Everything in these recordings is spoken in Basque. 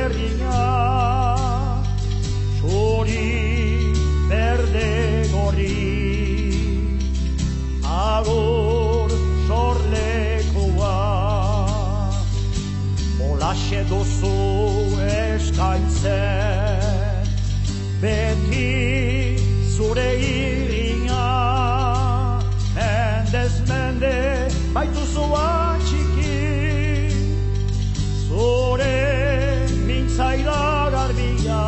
herria, txori berde gorri, agur sorlekoa, holaxe duzu eskaintzen, beti zure irina, mendez mende baituzu atxiki, zure mintzaira garbia,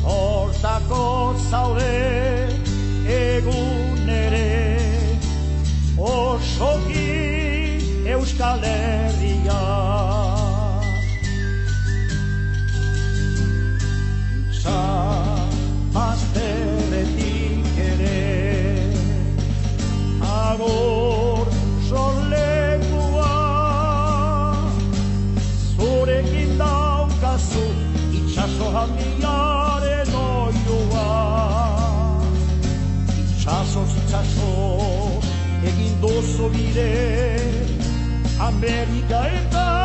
hortako zaude egun ere, osoki Euskal Herria. Bazterretik ere, agor sorlekua, zurekin daukazu itxaso handiaren oilua. Itxasoz itxaso egin duzu bide, Amerika eta